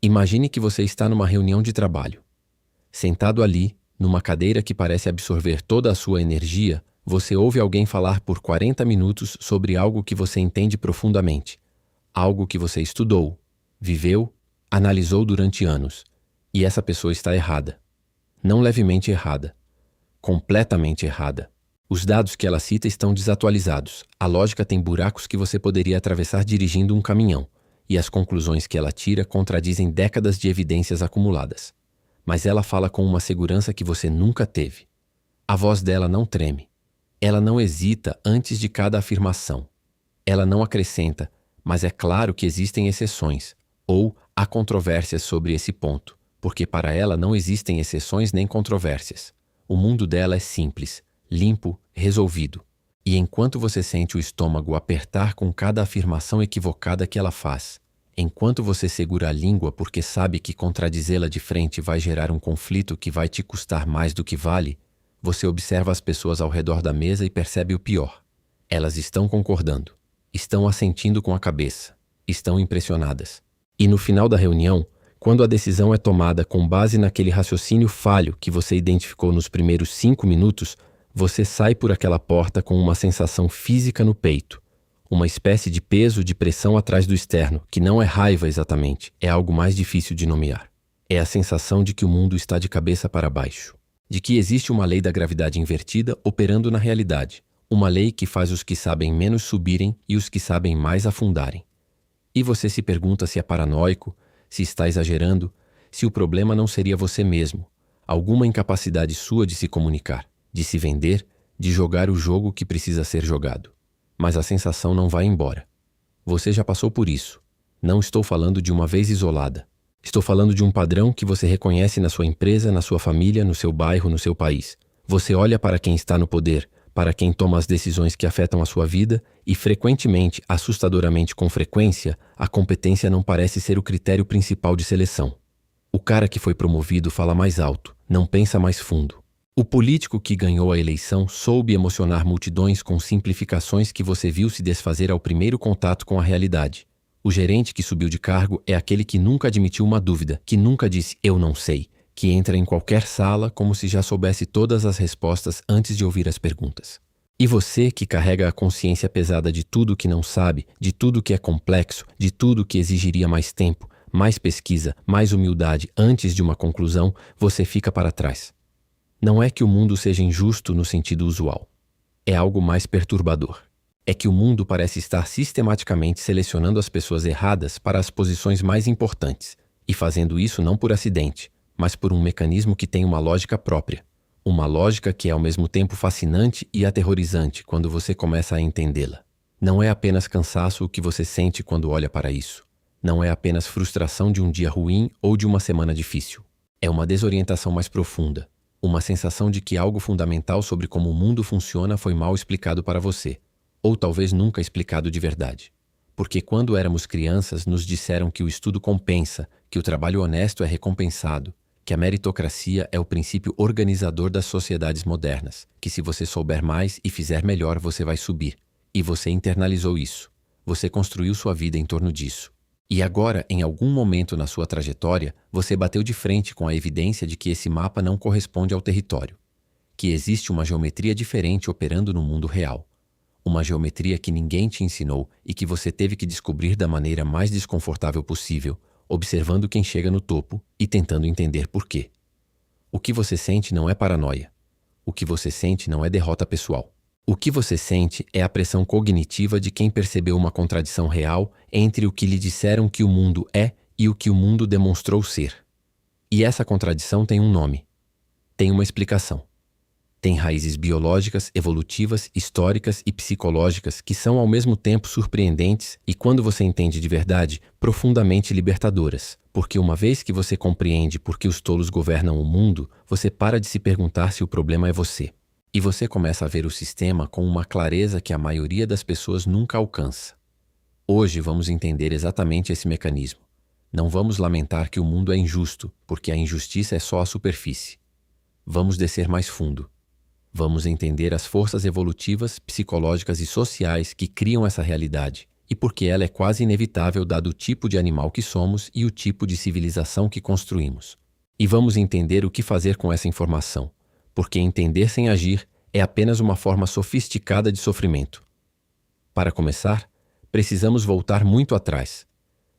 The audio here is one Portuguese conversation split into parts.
Imagine que você está numa reunião de trabalho. Sentado ali, numa cadeira que parece absorver toda a sua energia, você ouve alguém falar por 40 minutos sobre algo que você entende profundamente. Algo que você estudou, viveu, analisou durante anos. E essa pessoa está errada. Não levemente errada. Completamente errada. Os dados que ela cita estão desatualizados. A lógica tem buracos que você poderia atravessar dirigindo um caminhão. E as conclusões que ela tira contradizem décadas de evidências acumuladas. Mas ela fala com uma segurança que você nunca teve. A voz dela não treme. Ela não hesita antes de cada afirmação. Ela não acrescenta, mas é claro que existem exceções, ou há controvérsias sobre esse ponto, porque para ela não existem exceções nem controvérsias. O mundo dela é simples, limpo, resolvido. E enquanto você sente o estômago apertar com cada afirmação equivocada que ela faz, enquanto você segura a língua porque sabe que contradizê-la de frente vai gerar um conflito que vai te custar mais do que vale, você observa as pessoas ao redor da mesa e percebe o pior. Elas estão concordando, estão assentindo com a cabeça, estão impressionadas. E no final da reunião, quando a decisão é tomada com base naquele raciocínio falho que você identificou nos primeiros 5 minutos, você sai por aquela porta com uma sensação física no peito, uma espécie de peso de pressão atrás do externo, que não é raiva exatamente, é algo mais difícil de nomear. É a sensação de que o mundo está de cabeça para baixo, de que existe uma lei da gravidade invertida operando na realidade, uma lei que faz os que sabem menos subirem e os que sabem mais afundarem. E você se pergunta se é paranoico, se está exagerando, se o problema não seria você mesmo, alguma incapacidade sua de se comunicar, de se vender, de jogar o jogo que precisa ser jogado. Mas a sensação não vai embora. Você já passou por isso. Não estou falando de uma vez isolada. Estou falando de um padrão que você reconhece na sua empresa, na sua família, no seu bairro, no seu país. Você olha para quem está no poder, para quem toma as decisões que afetam a sua vida e, frequentemente, assustadoramente com frequência, a competência não parece ser o critério principal de seleção. O cara que foi promovido fala mais alto, não pensa mais fundo. O político que ganhou a eleição soube emocionar multidões com simplificações que você viu se desfazer ao primeiro contato com a realidade. O gerente que subiu de cargo é aquele que nunca admitiu uma dúvida, que nunca disse "eu não sei", que entra em qualquer sala como se já soubesse todas as respostas antes de ouvir as perguntas. E você que carrega a consciência pesada de tudo que não sabe, de tudo que é complexo, de tudo que exigiria mais tempo, mais pesquisa, mais humildade antes de uma conclusão, você fica para trás. Não é que o mundo seja injusto no sentido usual. É algo mais perturbador. É que o mundo parece estar sistematicamente selecionando as pessoas erradas para as posições mais importantes, e fazendo isso não por acidente, mas por um mecanismo que tem uma lógica própria. Uma lógica que é ao mesmo tempo fascinante e aterrorizante quando você começa a entendê-la. Não é apenas cansaço o que você sente quando olha para isso. Não é apenas frustração de um dia ruim ou de uma semana difícil. É uma desorientação mais profunda. Uma sensação de que algo fundamental sobre como o mundo funciona foi mal explicado para você. Ou talvez nunca explicado de verdade. Porque quando éramos crianças nos disseram que o estudo compensa, que o trabalho honesto é recompensado, que a meritocracia é o princípio organizador das sociedades modernas, que se você souber mais e fizer melhor você vai subir. E você internalizou isso. Você construiu sua vida em torno disso. E agora, em algum momento na sua trajetória, você bateu de frente com a evidência de que esse mapa não corresponde ao território, que existe uma geometria diferente operando no mundo real. Uma geometria que ninguém te ensinou e que você teve que descobrir da maneira mais desconfortável possível, observando quem chega no topo e tentando entender por quê. O que você sente não é paranoia. O que você sente não é derrota pessoal. O que você sente é a pressão cognitiva de quem percebeu uma contradição real entre o que lhe disseram que o mundo é e o que o mundo demonstrou ser. E essa contradição tem um nome. Tem uma explicação. Tem raízes biológicas, evolutivas, históricas e psicológicas que são ao mesmo tempo surpreendentes e, quando você entende de verdade, profundamente libertadoras. Porque uma vez que você compreende por que os tolos governam o mundo, você para de se perguntar se o problema é você. E você começa a ver o sistema com uma clareza que a maioria das pessoas nunca alcança. Hoje vamos entender exatamente esse mecanismo. Não vamos lamentar que o mundo é injusto, porque a injustiça é só a superfície. Vamos descer mais fundo. Vamos entender as forças evolutivas, psicológicas e sociais que criam essa realidade e porque ela é quase inevitável dado o tipo de animal que somos e o tipo de civilização que construímos. E vamos entender o que fazer com essa informação, porque entender sem agir é apenas uma forma sofisticada de sofrimento. Para começar, precisamos voltar muito atrás.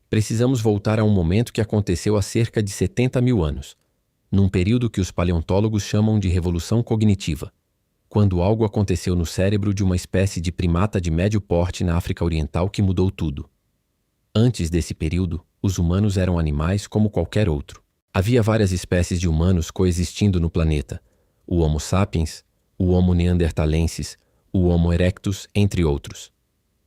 Precisamos voltar a um momento que aconteceu há cerca de 70 mil anos, num período que os paleontólogos chamam de Revolução Cognitiva, quando algo aconteceu no cérebro de uma espécie de primata de médio porte na África Oriental que mudou tudo. Antes desse período, os humanos eram animais como qualquer outro. Havia várias espécies de humanos coexistindo no planeta: o Homo sapiens, o Homo neanderthalensis, o Homo erectus, entre outros.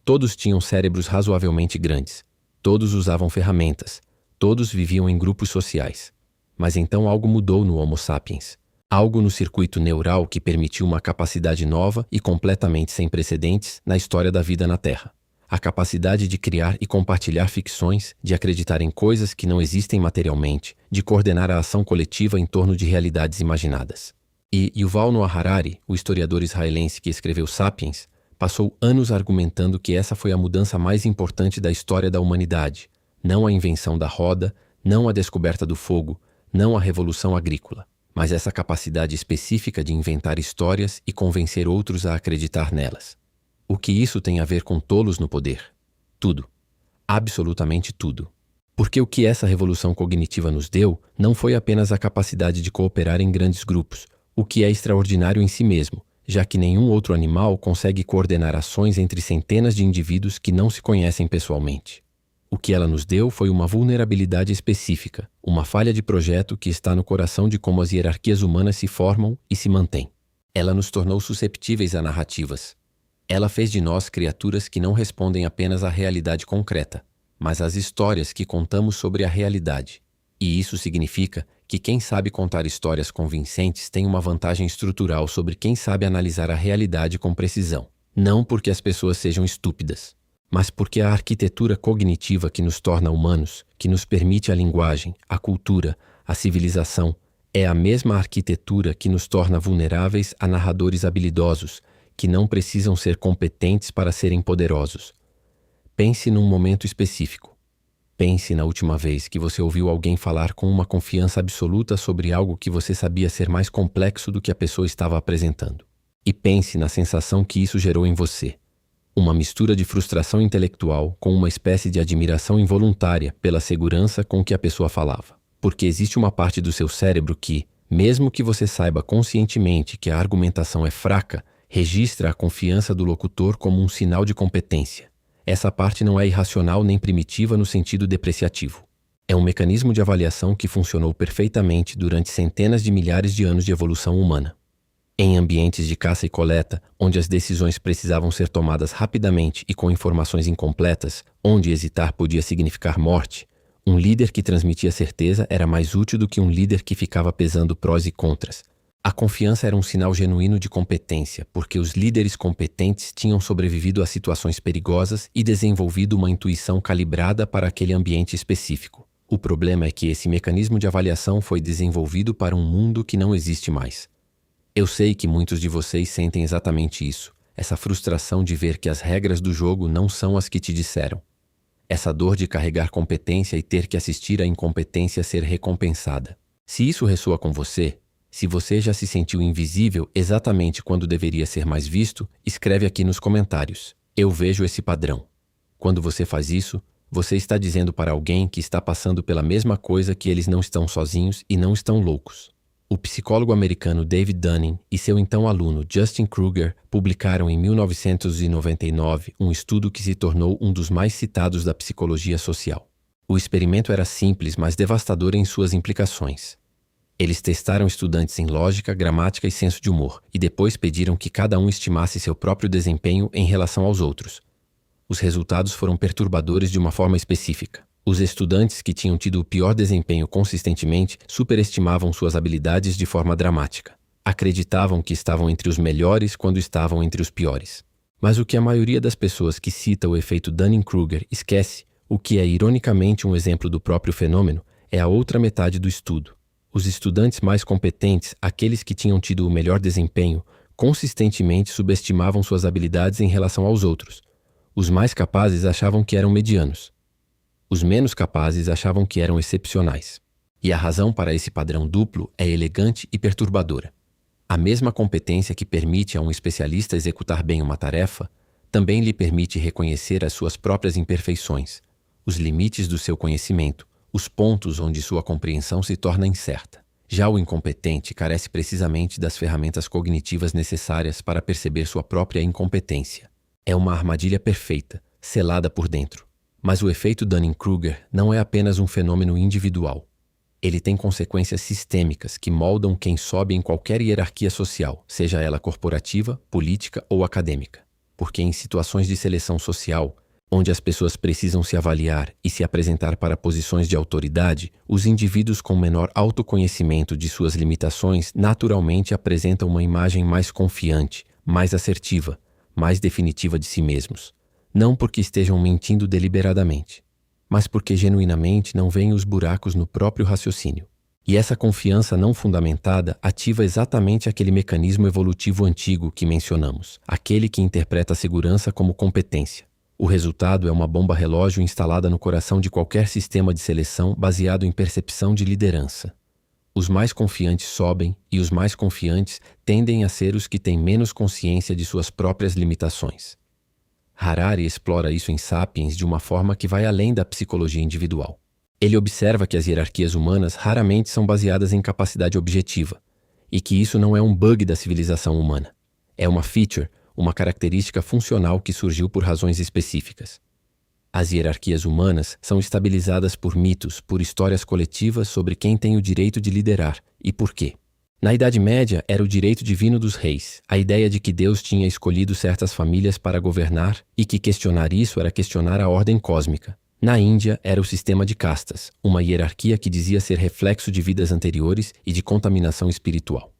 Todos tinham cérebros razoavelmente grandes. Todos usavam ferramentas. Todos viviam em grupos sociais. Mas então algo mudou no Homo sapiens. Algo no circuito neural que permitiu uma capacidade nova e completamente sem precedentes na história da vida na Terra. A capacidade de criar e compartilhar ficções, de acreditar em coisas que não existem materialmente, de coordenar a ação coletiva em torno de realidades imaginadas. E Yuval Noah Harari, o historiador israelense que escreveu Sapiens, passou anos argumentando que essa foi a mudança mais importante da história da humanidade, não a invenção da roda, não a descoberta do fogo, não a revolução agrícola, mas essa capacidade específica de inventar histórias e convencer outros a acreditar nelas. O que isso tem a ver com tolos no poder? Tudo. Absolutamente tudo. Porque o que essa revolução cognitiva nos deu não foi apenas a capacidade de cooperar em grandes grupos, o que é extraordinário em si mesmo, já que nenhum outro animal consegue coordenar ações entre centenas de indivíduos que não se conhecem pessoalmente. O que ela nos deu foi uma vulnerabilidade específica, uma falha de projeto que está no coração de como as hierarquias humanas se formam e se mantêm. Ela nos tornou susceptíveis a narrativas. Ela fez de nós criaturas que não respondem apenas à realidade concreta, mas às histórias que contamos sobre a realidade. E isso significa que quem sabe contar histórias convincentes tem uma vantagem estrutural sobre quem sabe analisar a realidade com precisão. Não porque as pessoas sejam estúpidas, mas porque a arquitetura cognitiva que nos torna humanos, que nos permite a linguagem, a cultura, a civilização, é a mesma arquitetura que nos torna vulneráveis a narradores habilidosos, que não precisam ser competentes para serem poderosos. Pense num momento específico. Pense na última vez que você ouviu alguém falar com uma confiança absoluta sobre algo que você sabia ser mais complexo do que a pessoa estava apresentando. E pense na sensação que isso gerou em você. Uma mistura de frustração intelectual com uma espécie de admiração involuntária pela segurança com que a pessoa falava. Porque existe uma parte do seu cérebro que, mesmo que você saiba conscientemente que a argumentação é fraca, registra a confiança do locutor como um sinal de competência. Essa parte não é irracional nem primitiva no sentido depreciativo. É um mecanismo de avaliação que funcionou perfeitamente durante centenas de milhares de anos de evolução humana. Em ambientes de caça e coleta, onde as decisões precisavam ser tomadas rapidamente e com informações incompletas, onde hesitar podia significar morte, um líder que transmitia certeza era mais útil do que um líder que ficava pesando prós e contras. A confiança era um sinal genuíno de competência, porque os líderes competentes tinham sobrevivido a situações perigosas e desenvolvido uma intuição calibrada para aquele ambiente específico. O problema é que esse mecanismo de avaliação foi desenvolvido para um mundo que não existe mais. Eu sei que muitos de vocês sentem exatamente isso, essa frustração de ver que as regras do jogo não são as que te disseram. Essa dor de carregar competência e ter que assistir à incompetência ser recompensada. Se isso ressoa com você, se você já se sentiu invisível exatamente quando deveria ser mais visto, escreve aqui nos comentários. Eu vejo esse padrão. Quando você faz isso, você está dizendo para alguém que está passando pela mesma coisa que eles não estão sozinhos e não estão loucos. O psicólogo americano David Dunning e seu então aluno Justin Kruger publicaram em 1999 um estudo que se tornou um dos mais citados da psicologia social. O experimento era simples, mas devastador em suas implicações. Eles testaram estudantes em lógica, gramática e senso de humor, e depois pediram que cada um estimasse seu próprio desempenho em relação aos outros. Os resultados foram perturbadores de uma forma específica. Os estudantes que tinham tido o pior desempenho consistentemente superestimavam suas habilidades de forma dramática. Acreditavam que estavam entre os melhores quando estavam entre os piores. Mas o que a maioria das pessoas que cita o efeito Dunning-Kruger esquece, o que é ironicamente um exemplo do próprio fenômeno, é a outra metade do estudo. Os estudantes mais competentes, aqueles que tinham tido o melhor desempenho, consistentemente subestimavam suas habilidades em relação aos outros. Os mais capazes achavam que eram medianos. Os menos capazes achavam que eram excepcionais. E a razão para esse padrão duplo é elegante e perturbadora. A mesma competência que permite a um especialista executar bem uma tarefa, também lhe permite reconhecer as suas próprias imperfeições, os limites do seu conhecimento, os pontos onde sua compreensão se torna incerta. Já o incompetente carece precisamente das ferramentas cognitivas necessárias para perceber sua própria incompetência. É uma armadilha perfeita, selada por dentro. Mas o efeito Dunning-Kruger não é apenas um fenômeno individual. Ele tem consequências sistêmicas que moldam quem sobe em qualquer hierarquia social, seja ela corporativa, política ou acadêmica. Porque em situações de seleção social, onde as pessoas precisam se avaliar e se apresentar para posições de autoridade, os indivíduos com menor autoconhecimento de suas limitações naturalmente apresentam uma imagem mais confiante, mais assertiva, mais definitiva de si mesmos. Não porque estejam mentindo deliberadamente, mas porque genuinamente não veem os buracos no próprio raciocínio. E essa confiança não fundamentada ativa exatamente aquele mecanismo evolutivo antigo que mencionamos, aquele que interpreta a segurança como competência. O resultado é uma bomba relógio instalada no coração de qualquer sistema de seleção baseado em percepção de liderança. Os mais confiantes sobem e os mais confiantes tendem a ser os que têm menos consciência de suas próprias limitações. Harari explora isso em Sapiens de uma forma que vai além da psicologia individual. Ele observa que as hierarquias humanas raramente são baseadas em capacidade objetiva, e que isso não é um bug da civilização humana. É uma feature, uma característica funcional que surgiu por razões específicas. As hierarquias humanas são estabilizadas por mitos, por histórias coletivas sobre quem tem o direito de liderar e por quê. Na Idade Média, era o direito divino dos reis, a ideia de que Deus tinha escolhido certas famílias para governar e que questionar isso era questionar a ordem cósmica. Na Índia, era o sistema de castas, uma hierarquia que dizia ser reflexo de vidas anteriores e de contaminação espiritual.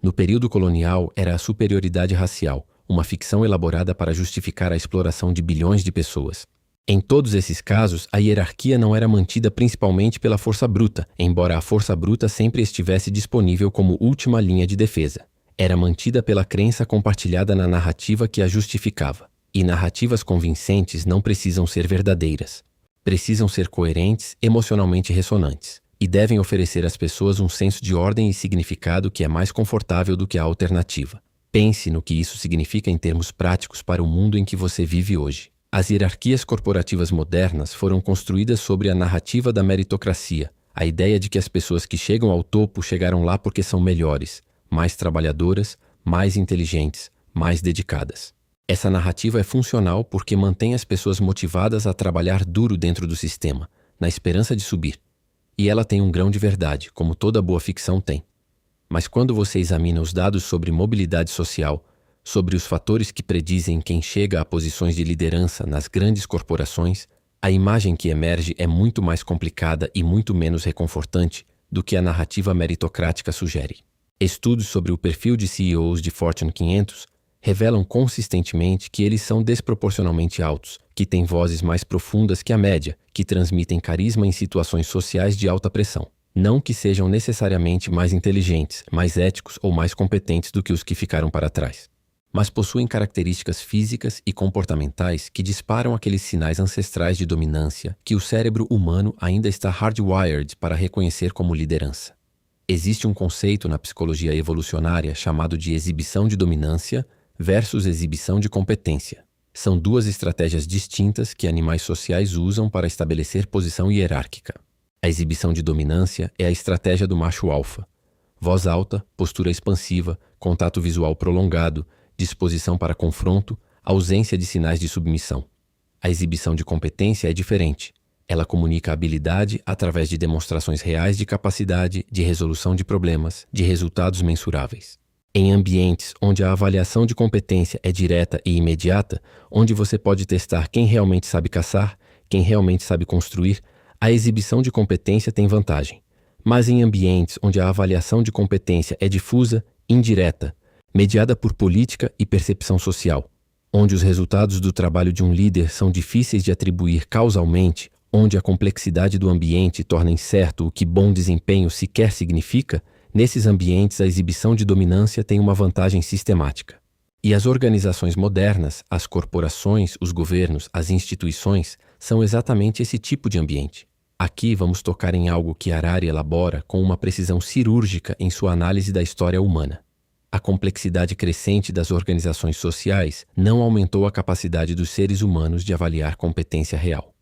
No período colonial, era a superioridade racial, uma ficção elaborada para justificar a exploração de bilhões de pessoas. Em todos esses casos, a hierarquia não era mantida principalmente pela força bruta, embora a força bruta sempre estivesse disponível como última linha de defesa. Era mantida pela crença compartilhada na narrativa que a justificava. E narrativas convincentes não precisam ser verdadeiras. Precisam ser coerentes, emocionalmente ressonantes, e devem oferecer às pessoas um senso de ordem e significado que é mais confortável do que a alternativa. Pense no que isso significa em termos práticos para o mundo em que você vive hoje. As hierarquias corporativas modernas foram construídas sobre a narrativa da meritocracia, a ideia de que as pessoas que chegam ao topo chegaram lá porque são melhores, mais trabalhadoras, mais inteligentes, mais dedicadas. Essa narrativa é funcional porque mantém as pessoas motivadas a trabalhar duro dentro do sistema, na esperança de subir. E ela tem um grão de verdade, como toda boa ficção tem. Mas quando você examina os dados sobre mobilidade social, sobre os fatores que predizem quem chega a posições de liderança nas grandes corporações, a imagem que emerge é muito mais complicada e muito menos reconfortante do que a narrativa meritocrática sugere. Estudos sobre o perfil de CEOs de Fortune 500 revelam consistentemente que eles são desproporcionalmente altos, que têm vozes mais profundas que a média, que transmitem carisma em situações sociais de alta pressão. Não que sejam necessariamente mais inteligentes, mais éticos ou mais competentes do que os que ficaram para trás, mas possuem características físicas e comportamentais que disparam aqueles sinais ancestrais de dominância que o cérebro humano ainda está hardwired para reconhecer como liderança. Existe um conceito na psicologia evolucionária chamado de exibição de dominância versus exibição de competência. São duas estratégias distintas que animais sociais usam para estabelecer posição hierárquica. A exibição de dominância é a estratégia do macho alfa. Voz alta, postura expansiva, contato visual prolongado, disposição para confronto, ausência de sinais de submissão. A exibição de competência é diferente. Ela comunica habilidade através de demonstrações reais de capacidade, de resolução de problemas, de resultados mensuráveis. Em ambientes onde a avaliação de competência é direta e imediata, onde você pode testar quem realmente sabe caçar, quem realmente sabe construir, a exibição de competência tem vantagem. Mas em ambientes onde a avaliação de competência é difusa, indireta, mediada por política e percepção social, onde os resultados do trabalho de um líder são difíceis de atribuir causalmente, onde a complexidade do ambiente torna incerto o que bom desempenho sequer significa, nesses ambientes a exibição de dominância tem uma vantagem sistemática. E as organizações modernas, as corporações, os governos, as instituições, são exatamente esse tipo de ambiente. Aqui vamos tocar em algo que Harari elabora com uma precisão cirúrgica em sua análise da história humana. A complexidade crescente das organizações sociais não aumentou a capacidade dos seres humanos de avaliar competência real.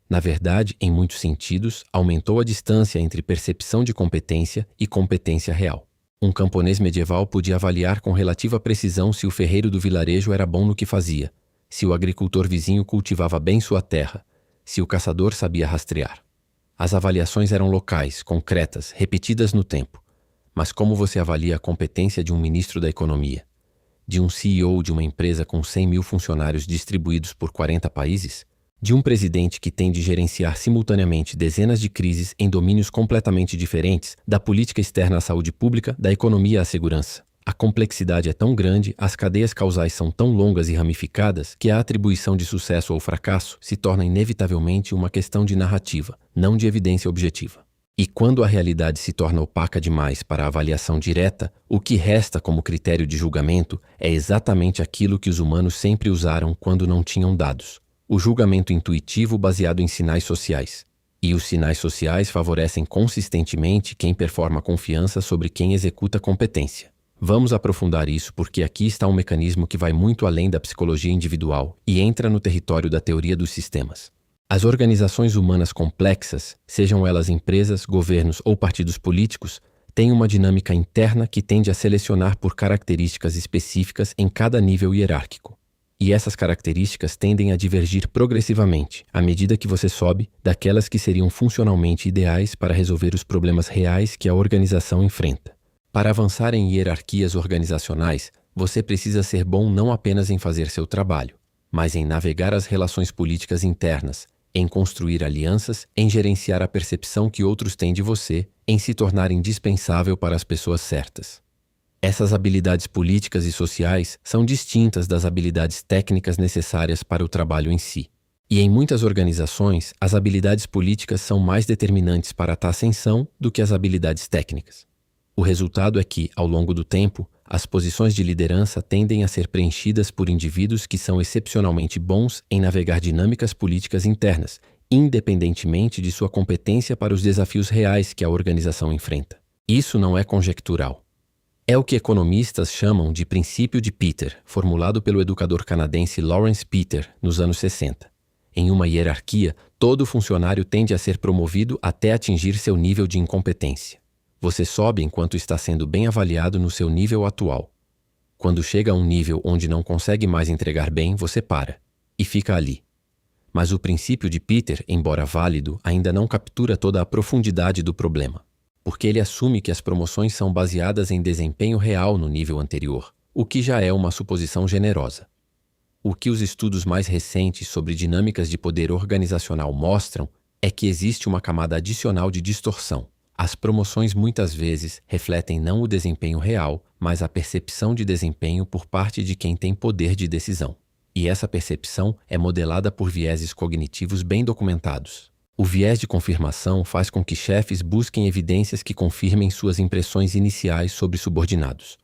Na verdade, em muitos sentidos, aumentou a distância entre percepção de competência e competência real. Um camponês medieval podia avaliar com relativa precisão se o ferreiro do vilarejo era bom no que fazia, se o agricultor vizinho cultivava bem sua terra, se o caçador sabia rastrear. As avaliações eram locais, concretas, repetidas no tempo. Mas como você avalia a competência de um ministro da economia, de um CEO de uma empresa com 100 mil funcionários distribuídos por 40 países? De um presidente que tem de gerenciar simultaneamente dezenas de crises em domínios completamente diferentes, da política externa à saúde pública, da economia à segurança? A complexidade é tão grande, as cadeias causais são tão longas e ramificadas, que a atribuição de sucesso ou fracasso se torna inevitavelmente uma questão de narrativa, não de evidência objetiva. E quando a realidade se torna opaca demais para a avaliação direta, o que resta como critério de julgamento é exatamente aquilo que os humanos sempre usaram quando não tinham dados: o julgamento intuitivo baseado em sinais sociais. E os sinais sociais favorecem consistentemente quem performa confiança sobre quem executa competência. Vamos aprofundar isso porque aqui está um mecanismo que vai muito além da psicologia individual e entra no território da teoria dos sistemas. As organizações humanas complexas, sejam elas empresas, governos ou partidos políticos, têm uma dinâmica interna que tende a selecionar por características específicas em cada nível hierárquico. E essas características tendem a divergir progressivamente, à medida que você sobe, daquelas que seriam funcionalmente ideais para resolver os problemas reais que a organização enfrenta. Para avançar em hierarquias organizacionais, você precisa ser bom não apenas em fazer seu trabalho, mas em navegar as relações políticas internas, em construir alianças, em gerenciar a percepção que outros têm de você, em se tornar indispensável para as pessoas certas. Essas habilidades políticas e sociais são distintas das habilidades técnicas necessárias para o trabalho em si. E em muitas organizações, as habilidades políticas são mais determinantes para a ascensão do que as habilidades técnicas. O resultado é que, ao longo do tempo, as posições de liderança tendem a ser preenchidas por indivíduos que são excepcionalmente bons em navegar dinâmicas políticas internas, independentemente de sua competência para os desafios reais que a organização enfrenta. Isso não é conjectural. É o que economistas chamam de princípio de Peter, formulado pelo educador canadense Lawrence Peter nos anos 60. Em uma hierarquia, todo funcionário tende a ser promovido até atingir seu nível de incompetência. Você sobe enquanto está sendo bem avaliado no seu nível atual. Quando chega a um nível onde não consegue mais entregar bem, você para e fica ali. Mas o princípio de Peter, embora válido, ainda não captura toda a profundidade do problema, porque ele assume que as promoções são baseadas em desempenho real no nível anterior, o que já é uma suposição generosa. O que os estudos mais recentes sobre dinâmicas de poder organizacional mostram é que existe uma camada adicional de distorção. As promoções muitas vezes refletem não o desempenho real, mas a percepção de desempenho por parte de quem tem poder de decisão. E essa percepção é modelada por vieses cognitivos bem documentados. O viés de confirmação faz com que chefes busquem evidências que confirmem suas impressões iniciais sobre subordinados.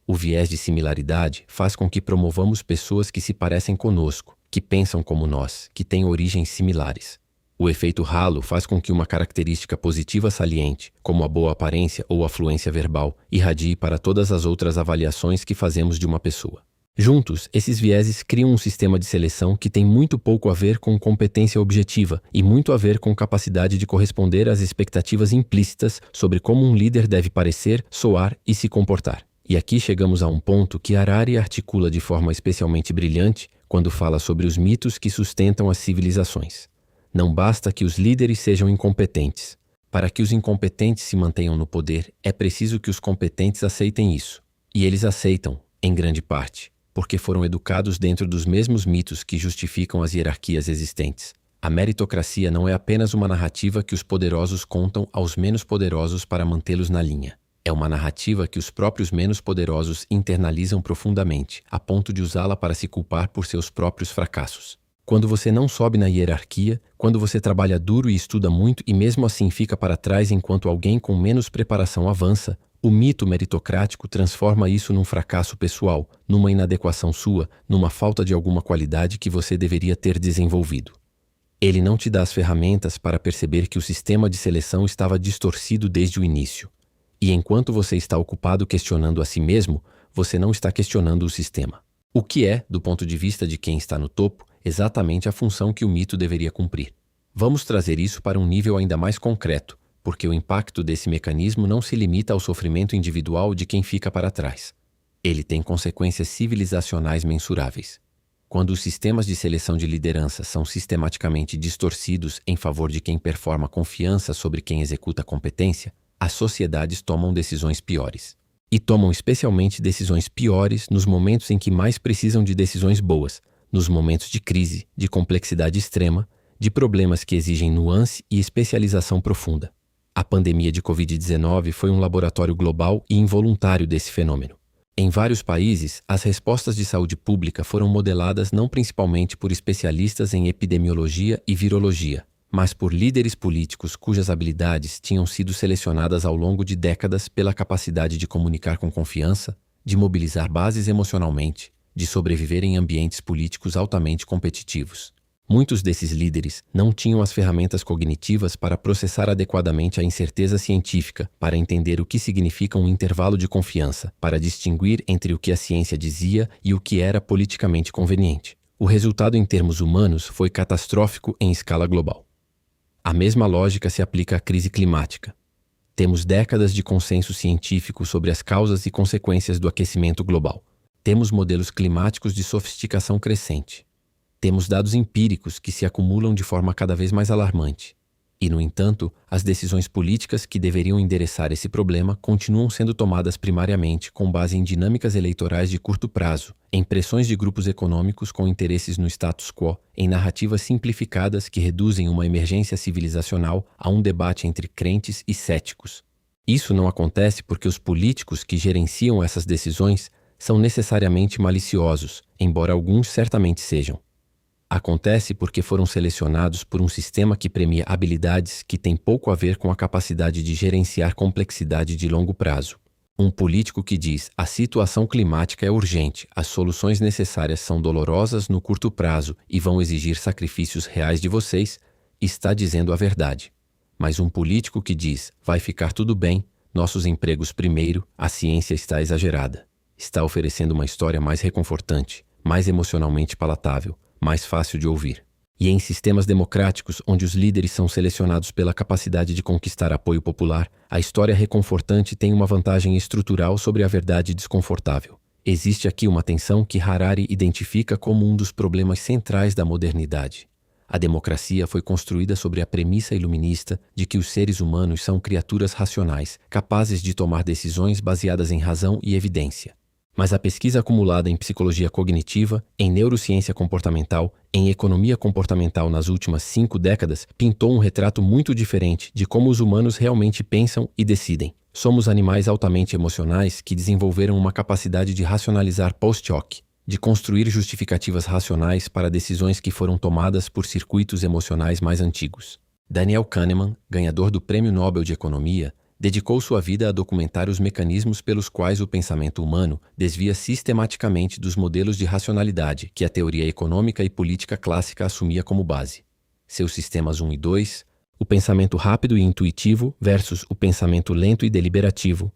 O viés de similaridade faz com que promovamos pessoas que se parecem conosco, que pensam como nós, que têm origens similares. O efeito halo faz com que uma característica positiva saliente, como a boa aparência ou a fluência verbal, irradie para todas as outras avaliações que fazemos de uma pessoa. Juntos, esses vieses criam um sistema de seleção que tem muito pouco a ver com competência objetiva e muito a ver com capacidade de corresponder às expectativas implícitas sobre como um líder deve parecer, soar e se comportar. E aqui chegamos a um ponto que Harari articula de forma especialmente brilhante quando fala sobre os mitos que sustentam as civilizações. Não basta que os líderes sejam incompetentes. Para que os incompetentes se mantenham no poder, é preciso que os competentes aceitem isso. E eles aceitam, em grande parte, porque foram educados dentro dos mesmos mitos que justificam as hierarquias existentes. A meritocracia não é apenas uma narrativa que os poderosos contam aos menos poderosos para mantê-los na linha. É uma narrativa que os próprios menos poderosos internalizam profundamente, a ponto de usá-la para se culpar por seus próprios fracassos. Quando você não sobe na hierarquia, quando você trabalha duro e estuda muito e mesmo assim fica para trás enquanto alguém com menos preparação avança, O mito meritocrático transforma isso num fracasso pessoal, numa inadequação sua, numa falta de alguma qualidade que você deveria ter desenvolvido. Ele não te dá as ferramentas para perceber que o sistema de seleção estava distorcido desde o início. E enquanto você está ocupado questionando a si mesmo, você não está questionando o sistema. O que é, do ponto de vista de quem está no topo, exatamente a função que o mito deveria cumprir. Vamos trazer isso para um nível ainda mais concreto, porque o impacto desse mecanismo não se limita ao sofrimento individual de quem fica para trás. Ele tem consequências civilizacionais mensuráveis. Quando os sistemas de seleção de liderança são sistematicamente distorcidos em favor de quem performa confiança sobre quem executa competência, as sociedades tomam decisões piores. E tomam especialmente decisões piores nos momentos em que mais precisam de decisões boas, nos momentos de crise, de complexidade extrema, de problemas que exigem nuance e especialização profunda. A pandemia de Covid-19 foi um laboratório global e involuntário desse fenômeno. Em vários países, as respostas de saúde pública foram modeladas não principalmente por especialistas em epidemiologia e virologia, mas por líderes políticos cujas habilidades tinham sido selecionadas ao longo de décadas pela capacidade de comunicar com confiança, de mobilizar bases emocionalmente, de sobreviver em ambientes políticos altamente competitivos. Muitos desses líderes não tinham as ferramentas cognitivas para processar adequadamente a incerteza científica, para entender o que significa um intervalo de confiança, para distinguir entre o que a ciência dizia e o que era politicamente conveniente. O resultado em termos humanos foi catastrófico em escala global. A mesma lógica se aplica à crise climática. Temos décadas de consenso científico sobre as causas e consequências do aquecimento global. Temos modelos climáticos de sofisticação crescente. Temos dados empíricos que se acumulam de forma cada vez mais alarmante. E, no entanto, as decisões políticas que deveriam endereçar esse problema continuam sendo tomadas primariamente com base em dinâmicas eleitorais de curto prazo, em pressões de grupos econômicos com interesses no status quo, em narrativas simplificadas que reduzem uma emergência civilizacional a um debate entre crentes e céticos. Isso não acontece porque os políticos que gerenciam essas decisões são necessariamente maliciosos, embora alguns certamente sejam. Acontece porque foram selecionados por um sistema que premia habilidades que têm pouco a ver com a capacidade de gerenciar complexidade de longo prazo. Um político que diz a situação climática é urgente, as soluções necessárias são dolorosas no curto prazo e vão exigir sacrifícios reais de vocês, está dizendo a verdade. Mas um político que diz vai ficar tudo bem, nossos empregos primeiro, a ciência está exagerada. Está oferecendo uma história mais reconfortante, mais emocionalmente palatável, mais fácil de ouvir. E em sistemas democráticos, onde os líderes são selecionados pela capacidade de conquistar apoio popular, a história reconfortante tem uma vantagem estrutural sobre a verdade desconfortável. Existe aqui uma tensão que Harari identifica como um dos problemas centrais da modernidade. A democracia foi construída sobre a premissa iluminista de que os seres humanos são criaturas racionais, capazes de tomar decisões baseadas em razão e evidência. Mas a pesquisa acumulada em psicologia cognitiva, em neurociência comportamental, em economia comportamental nas últimas 5 décadas pintou um retrato muito diferente de como os humanos realmente pensam e decidem. Somos animais altamente emocionais que desenvolveram uma capacidade de racionalizar post-hoc, de construir justificativas racionais para decisões que foram tomadas por circuitos emocionais mais antigos. Daniel Kahneman, ganhador do Prêmio Nobel de Economia, dedicou sua vida a documentar os mecanismos pelos quais o pensamento humano desvia sistematicamente dos modelos de racionalidade que a teoria econômica e política clássica assumia como base. Seus sistemas 1 e 2, o pensamento rápido e intuitivo versus o pensamento lento e deliberativo,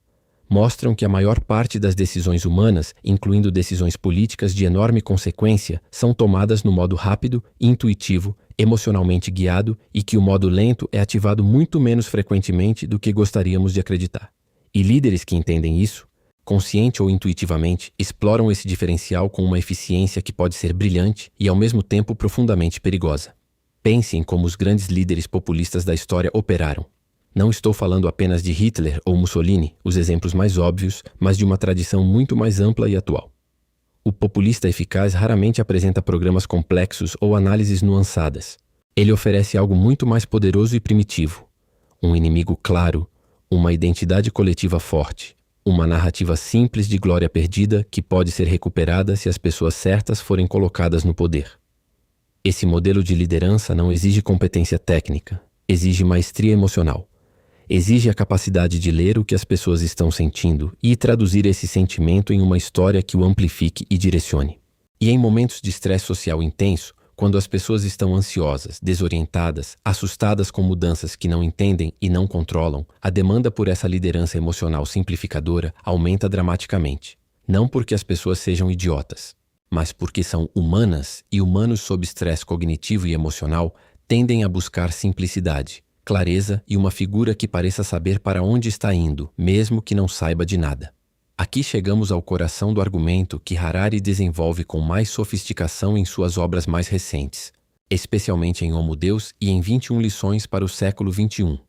mostram que a maior parte das decisões humanas, incluindo decisões políticas de enorme consequência, são tomadas no modo rápido, intuitivo, emocionalmente guiado e que o modo lento é ativado muito menos frequentemente do que gostaríamos de acreditar. E líderes que entendem isso, consciente ou intuitivamente, exploram esse diferencial com uma eficiência que pode ser brilhante e ao mesmo tempo profundamente perigosa. Pense em como os grandes líderes populistas da história operaram. Não estou falando apenas de Hitler ou Mussolini, os exemplos mais óbvios, mas de uma tradição muito mais ampla e atual. O populista eficaz raramente apresenta programas complexos ou análises nuançadas. Ele oferece algo muito mais poderoso e primitivo. Um inimigo claro, uma identidade coletiva forte, uma narrativa simples de glória perdida que pode ser recuperada se as pessoas certas forem colocadas no poder. Esse modelo de liderança não exige competência técnica, exige maestria emocional. Exige a capacidade de ler o que as pessoas estão sentindo e traduzir esse sentimento em uma história que o amplifique e direcione. E em momentos de estresse social intenso, quando as pessoas estão ansiosas, desorientadas, assustadas com mudanças que não entendem e não controlam, a demanda por essa liderança emocional simplificadora aumenta dramaticamente. Não porque as pessoas sejam idiotas, mas porque são humanas e humanos sob estresse cognitivo e emocional tendem a buscar simplicidade, clareza e uma figura que pareça saber para onde está indo, mesmo que não saiba de nada. Aqui chegamos ao coração do argumento que Harari desenvolve com mais sofisticação em suas obras mais recentes, especialmente em Homo Deus e em 21 lições para o século XXI.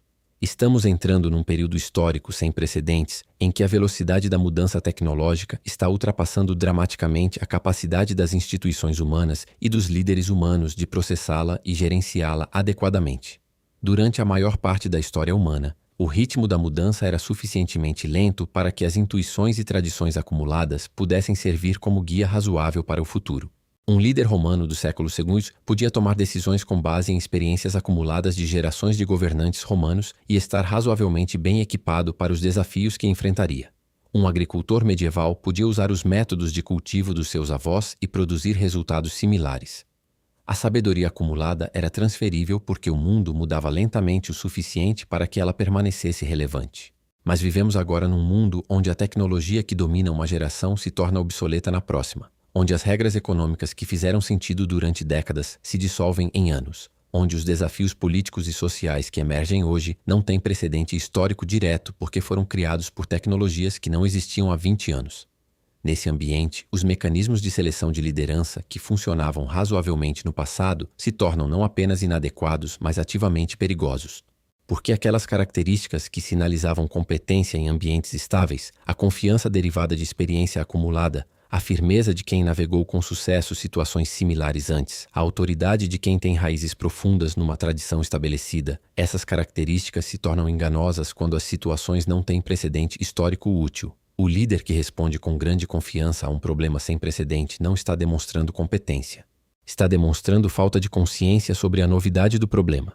Estamos entrando num período histórico sem precedentes em que a velocidade da mudança tecnológica está ultrapassando dramaticamente a capacidade das instituições humanas e dos líderes humanos de processá-la e gerenciá-la adequadamente. Durante a maior parte da história humana, o ritmo da mudança era suficientemente lento para que as intuições e tradições acumuladas pudessem servir como guia razoável para o futuro. Um líder romano do século II podia tomar decisões com base em experiências acumuladas de gerações de governantes romanos e estar razoavelmente bem equipado para os desafios que enfrentaria. Um agricultor medieval podia usar os métodos de cultivo dos seus avós e produzir resultados similares. A sabedoria acumulada era transferível porque o mundo mudava lentamente o suficiente para que ela permanecesse relevante. Mas vivemos agora num mundo onde a tecnologia que domina uma geração se torna obsoleta na próxima, onde as regras econômicas que fizeram sentido durante décadas se dissolvem em anos, onde os desafios políticos e sociais que emergem hoje não têm precedente histórico direto porque foram criados por tecnologias que não existiam há 20 anos. Nesse ambiente, os mecanismos de seleção de liderança que funcionavam razoavelmente no passado se tornam não apenas inadequados, mas ativamente perigosos. Porque aquelas características que sinalizavam competência em ambientes estáveis, a confiança derivada de experiência acumulada, a firmeza de quem navegou com sucesso situações similares antes, a autoridade de quem tem raízes profundas numa tradição estabelecida, essas características se tornam enganosas quando as situações não têm precedente histórico útil. O líder que responde com grande confiança a um problema sem precedente não está demonstrando competência. Está demonstrando falta de consciência sobre a novidade do problema.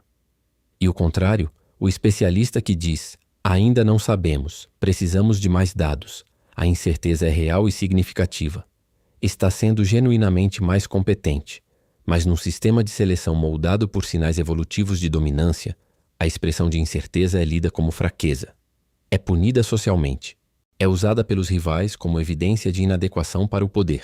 E o contrário, o especialista que diz, ainda não sabemos, precisamos de mais dados, a incerteza é real e significativa, está sendo genuinamente mais competente, mas num sistema de seleção moldado por sinais evolutivos de dominância, a expressão de incerteza é lida como fraqueza. É punida socialmente. É usada pelos rivais como evidência de inadequação para o poder.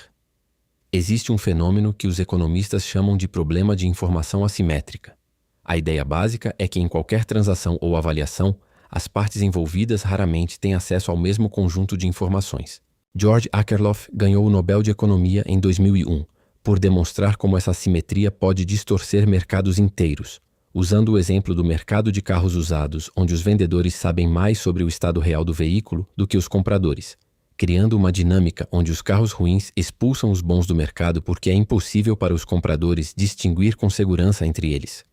Existe um fenômeno que os economistas chamam de problema de informação assimétrica. A ideia básica é que em qualquer transação ou avaliação, as partes envolvidas raramente têm acesso ao mesmo conjunto de informações. George Akerlof ganhou o Nobel de Economia em 2001, por demonstrar como essa assimetria pode distorcer mercados inteiros, usando o exemplo do mercado de carros usados, onde os vendedores sabem mais sobre o estado real do veículo do que os compradores, criando uma dinâmica onde os carros ruins expulsam os bons do mercado porque é impossível para os compradores distinguir com segurança entre eles.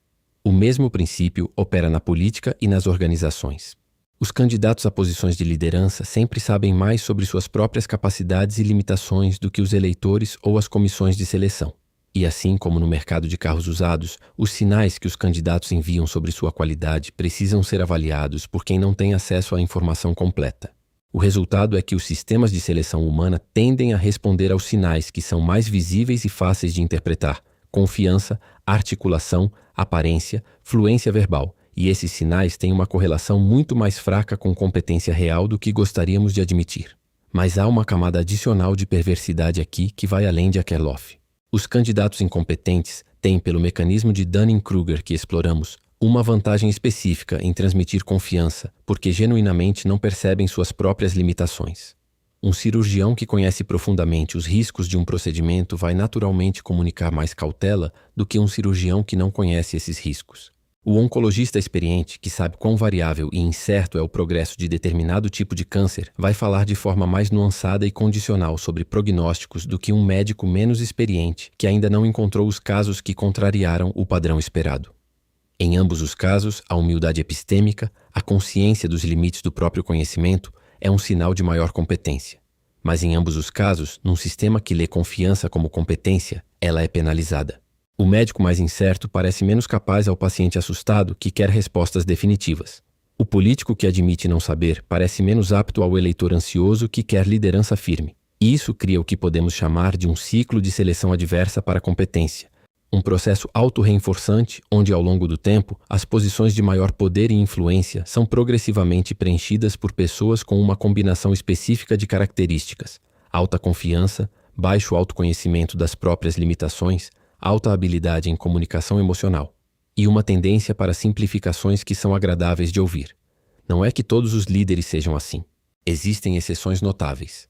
O mesmo princípio opera na política e nas organizações. Os candidatos a posições de liderança sempre sabem mais sobre suas próprias capacidades e limitações do que os eleitores ou as comissões de seleção. E assim como no mercado de carros usados, os sinais que os candidatos enviam sobre sua qualidade precisam ser avaliados por quem não tem acesso à informação completa. O resultado é que os sistemas de seleção humana tendem a responder aos sinais que são mais visíveis e fáceis de interpretar: confiança, articulação, aparência, fluência verbal. E esses sinais têm uma correlação muito mais fraca com competência real do que gostaríamos de admitir. Mas há uma camada adicional de perversidade aqui que vai além de Akerlof. Os candidatos incompetentes têm, pelo mecanismo de Dunning-Kruger que exploramos, uma vantagem específica em transmitir confiança, porque genuinamente não percebem suas próprias limitações. Um cirurgião que conhece profundamente os riscos de um procedimento vai naturalmente comunicar mais cautela do que um cirurgião que não conhece esses riscos. O oncologista experiente, que sabe quão variável e incerto é o progresso de determinado tipo de câncer, vai falar de forma mais nuançada e condicional sobre prognósticos do que um médico menos experiente, que ainda não encontrou os casos que contrariaram o padrão esperado. Em ambos os casos, a humildade epistêmica, a consciência dos limites do próprio conhecimento, é um sinal de maior competência. Mas em ambos os casos, num sistema que lê confiança como competência, ela é penalizada. O médico mais incerto parece menos capaz ao paciente assustado que quer respostas definitivas. O político que admite não saber parece menos apto ao eleitor ansioso que quer liderança firme. E isso cria o que podemos chamar de um ciclo de seleção adversa para a competência. Um processo autorreenforçante onde, ao longo do tempo, as posições de maior poder e influência são progressivamente preenchidas por pessoas com uma combinação específica de características: alta confiança, baixo autoconhecimento das próprias limitações, alta habilidade em comunicação emocional e uma tendência para simplificações que são agradáveis de ouvir. Não é que todos os líderes sejam assim. Existem exceções notáveis.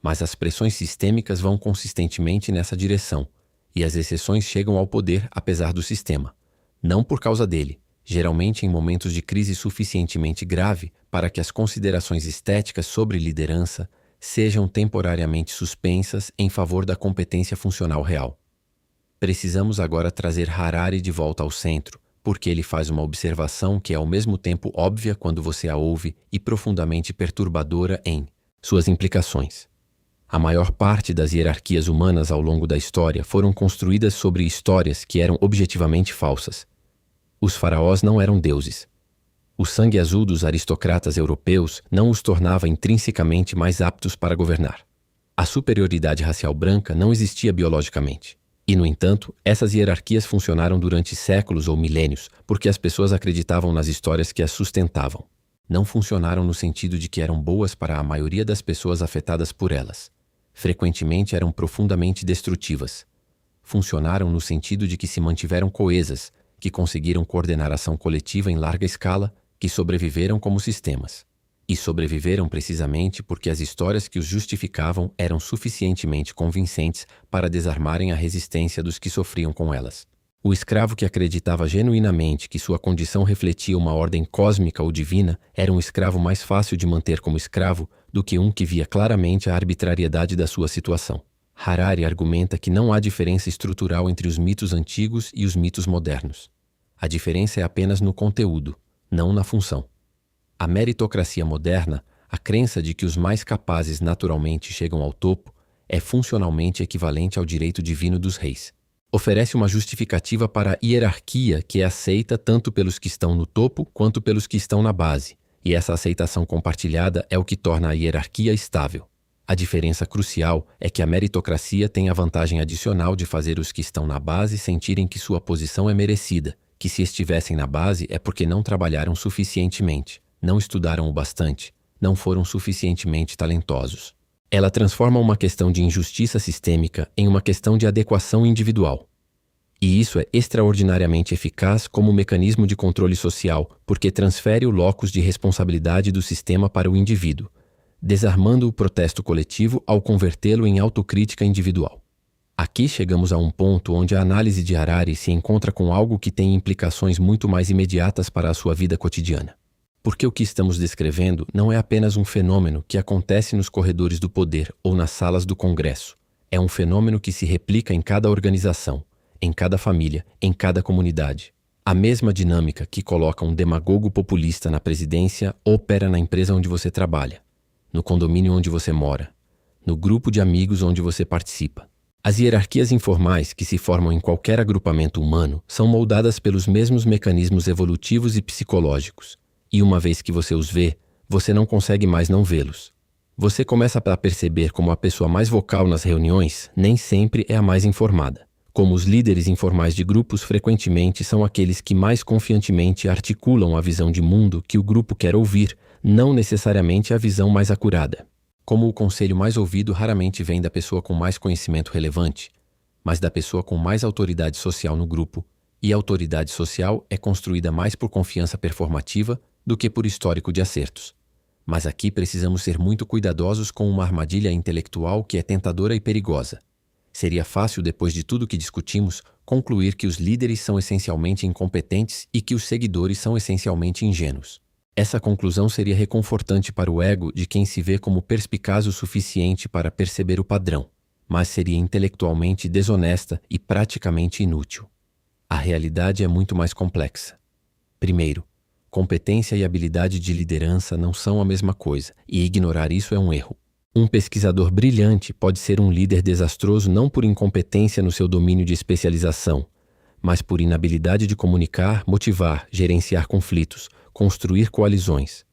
Mas as pressões sistêmicas vão consistentemente nessa direção, e as exceções chegam ao poder apesar do sistema. Não por causa dele, geralmente em momentos de crise suficientemente grave para que as considerações estéticas sobre liderança sejam temporariamente suspensas em favor da competência funcional real. Precisamos agora trazer Harari de volta ao centro, porque ele faz uma observação que é ao mesmo tempo óbvia quando você a ouve e profundamente perturbadora em suas implicações. A maior parte das hierarquias humanas ao longo da história foram construídas sobre histórias que eram objetivamente falsas. Os faraós não eram deuses. O sangue azul dos aristocratas europeus não os tornava intrinsecamente mais aptos para governar. A superioridade racial branca não existia biologicamente. E, no entanto, essas hierarquias funcionaram durante séculos ou milênios porque as pessoas acreditavam nas histórias que as sustentavam. Não funcionaram no sentido de que eram boas para a maioria das pessoas afetadas por elas. Frequentemente eram profundamente destrutivas. Funcionaram no sentido de que se mantiveram coesas, que conseguiram coordenar ação coletiva em larga escala, que sobreviveram como sistemas. E sobreviveram precisamente porque as histórias que os justificavam eram suficientemente convincentes para desarmarem a resistência dos que sofriam com elas. O escravo que acreditava genuinamente que sua condição refletia uma ordem cósmica ou divina era um escravo mais fácil de manter como escravo do que um que via claramente a arbitrariedade da sua situação. Harari argumenta que não há diferença estrutural entre os mitos antigos e os mitos modernos. A diferença é apenas no conteúdo, não na função. A meritocracia moderna, a crença de que os mais capazes naturalmente chegam ao topo, é funcionalmente equivalente ao direito divino dos reis. Oferece uma justificativa para a hierarquia que é aceita tanto pelos que estão no topo quanto pelos que estão na base, e essa aceitação compartilhada é o que torna a hierarquia estável. A diferença crucial é que a meritocracia tem a vantagem adicional de fazer os que estão na base sentirem que sua posição é merecida, que se estivessem na base é porque não trabalharam suficientemente, não estudaram o bastante, não foram suficientemente talentosos. Ela transforma uma questão de injustiça sistêmica em uma questão de adequação individual. E isso é extraordinariamente eficaz como mecanismo de controle social, porque transfere o locus de responsabilidade do sistema para o indivíduo, desarmando o protesto coletivo ao convertê-lo em autocrítica individual. Aqui chegamos a um ponto onde a análise de Harari se encontra com algo que tem implicações muito mais imediatas para a sua vida cotidiana. Porque o que estamos descrevendo não é apenas um fenômeno que acontece nos corredores do poder ou nas salas do Congresso. É um fenômeno que se replica em cada organização, em cada família, em cada comunidade. A mesma dinâmica que coloca um demagogo populista na presidência opera na empresa onde você trabalha, no condomínio onde você mora, no grupo de amigos onde você participa. As hierarquias informais que se formam em qualquer agrupamento humano são moldadas pelos mesmos mecanismos evolutivos e psicológicos. E uma vez que você os vê, você não consegue mais não vê-los. Você começa a perceber como a pessoa mais vocal nas reuniões nem sempre é a mais informada. Como os líderes informais de grupos frequentemente são aqueles que mais confiantemente articulam a visão de mundo que o grupo quer ouvir, não necessariamente a visão mais acurada. Como o conselho mais ouvido raramente vem da pessoa com mais conhecimento relevante, mas da pessoa com mais autoridade social no grupo, e a autoridade social é construída mais por confiança performativa do que por histórico de acertos. Mas aqui precisamos ser muito cuidadosos com uma armadilha intelectual que é tentadora e perigosa. Seria fácil, depois de tudo que discutimos, concluir que os líderes são essencialmente incompetentes e que os seguidores são essencialmente ingênuos. Essa conclusão seria reconfortante para o ego de quem se vê como perspicaz o suficiente para perceber o padrão, mas seria intelectualmente desonesta e praticamente inútil. A realidade é muito mais complexa. Primeiro, competência e habilidade de liderança não são a mesma coisa, e ignorar isso é um erro. Um pesquisador brilhante pode ser um líder desastroso não por incompetência no seu domínio de especialização, mas por inabilidade de comunicar, motivar, gerenciar conflitos, construir coalizões.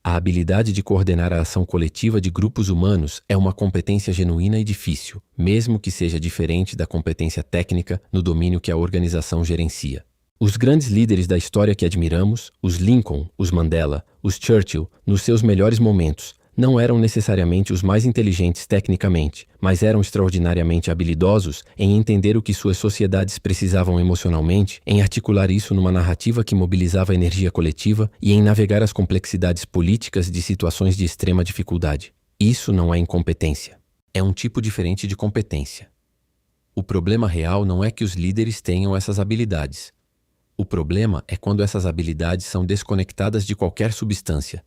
A habilidade de coordenar a ação coletiva de grupos humanos é uma competência genuína e difícil, mesmo que seja diferente da competência técnica no domínio que a organização gerencia. Os grandes líderes da história que admiramos, os Lincoln, os Mandela, os Churchill, nos seus melhores momentos, não eram necessariamente os mais inteligentes tecnicamente, mas eram extraordinariamente habilidosos em entender o que suas sociedades precisavam emocionalmente, em articular isso numa narrativa que mobilizava a energia coletiva e em navegar as complexidades políticas de situações de extrema dificuldade. Isso não é incompetência. É um tipo diferente de competência. O problema real não é que os líderes tenham essas habilidades. O problema é quando essas habilidades são desconectadas de qualquer substância,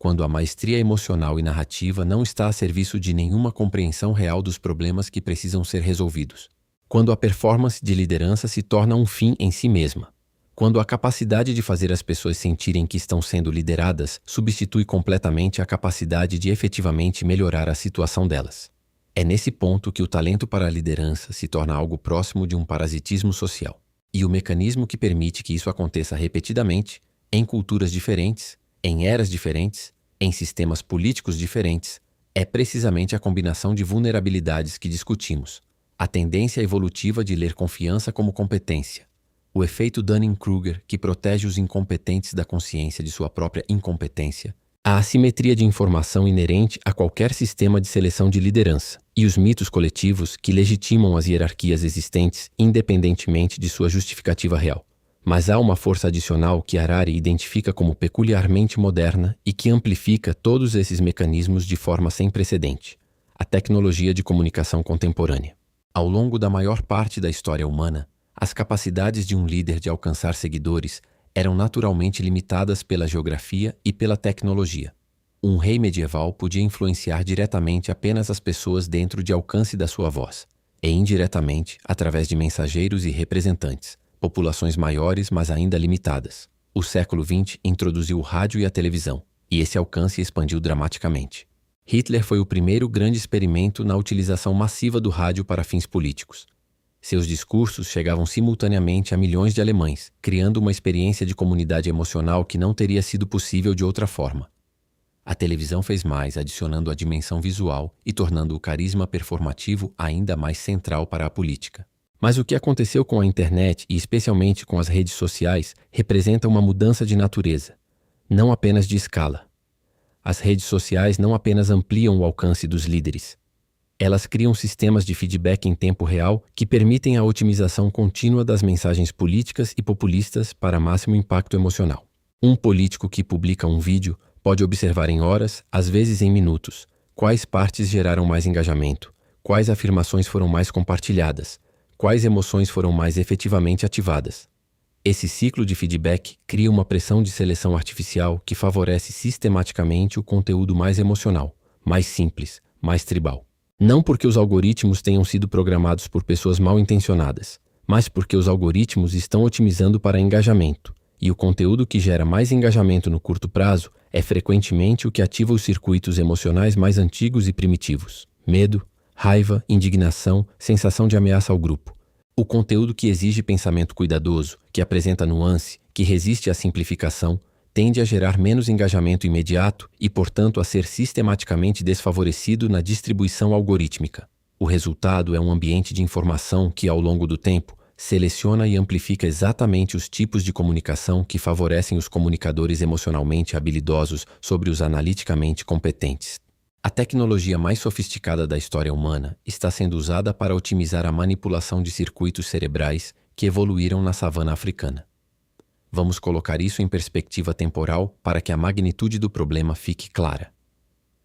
quando a maestria emocional e narrativa não está a serviço de nenhuma compreensão real dos problemas que precisam ser resolvidos. Quando a performance de liderança se torna um fim em si mesma. Quando a capacidade de fazer as pessoas sentirem que estão sendo lideradas substitui completamente a capacidade de efetivamente melhorar a situação delas. É nesse ponto que o talento para a liderança se torna algo próximo de um parasitismo social. E o mecanismo que permite que isso aconteça repetidamente, em culturas diferentes, em eras diferentes, em sistemas políticos diferentes, é precisamente a combinação de vulnerabilidades que discutimos. A tendência evolutiva de ler confiança como competência. O efeito Dunning-Kruger, que protege os incompetentes da consciência de sua própria incompetência. A assimetria de informação inerente a qualquer sistema de seleção de liderança. E os mitos coletivos que legitimam as hierarquias existentes independentemente de sua justificativa real. Mas há uma força adicional que Harari identifica como peculiarmente moderna e que amplifica todos esses mecanismos de forma sem precedente: a tecnologia de comunicação contemporânea. Ao longo da maior parte da história humana, as capacidades de um líder de alcançar seguidores eram naturalmente limitadas pela geografia e pela tecnologia. Um rei medieval podia influenciar diretamente apenas as pessoas dentro de alcance da sua voz, e indiretamente através de mensageiros e representantes, populações maiores, mas ainda limitadas. O século XX introduziu o rádio e a televisão, e esse alcance expandiu dramaticamente. Hitler foi o primeiro grande experimento na utilização massiva do rádio para fins políticos. Seus discursos chegavam simultaneamente a milhões de alemães, criando uma experiência de comunidade emocional que não teria sido possível de outra forma. A televisão fez mais, adicionando a dimensão visual e tornando o carisma performativo ainda mais central para a política. Mas o que aconteceu com a internet, e especialmente com as redes sociais, representa uma mudança de natureza, não apenas de escala. As redes sociais não apenas ampliam o alcance dos líderes. Elas criam sistemas de feedback em tempo real que permitem a otimização contínua das mensagens políticas e populistas para máximo impacto emocional. Um político que publica um vídeo pode observar em horas, às vezes em minutos, quais partes geraram mais engajamento, quais afirmações foram mais compartilhadas, quais emoções foram mais efetivamente ativadas. Esse ciclo de feedback cria uma pressão de seleção artificial que favorece sistematicamente o conteúdo mais emocional, mais simples, mais tribal. Não porque os algoritmos tenham sido programados por pessoas mal intencionadas, mas porque os algoritmos estão otimizando para engajamento, e o conteúdo que gera mais engajamento no curto prazo é frequentemente o que ativa os circuitos emocionais mais antigos e primitivos: medo, raiva, indignação, sensação de ameaça ao grupo. O conteúdo que exige pensamento cuidadoso, que apresenta nuance, que resiste à simplificação, tende a gerar menos engajamento imediato e, portanto, a ser sistematicamente desfavorecido na distribuição algorítmica. O resultado é um ambiente de informação que, ao longo do tempo, seleciona e amplifica exatamente os tipos de comunicação que favorecem os comunicadores emocionalmente habilidosos sobre os analiticamente competentes. A tecnologia mais sofisticada da história humana está sendo usada para otimizar a manipulação de circuitos cerebrais que evoluíram na savana africana. Vamos colocar isso em perspectiva temporal para que a magnitude do problema fique clara.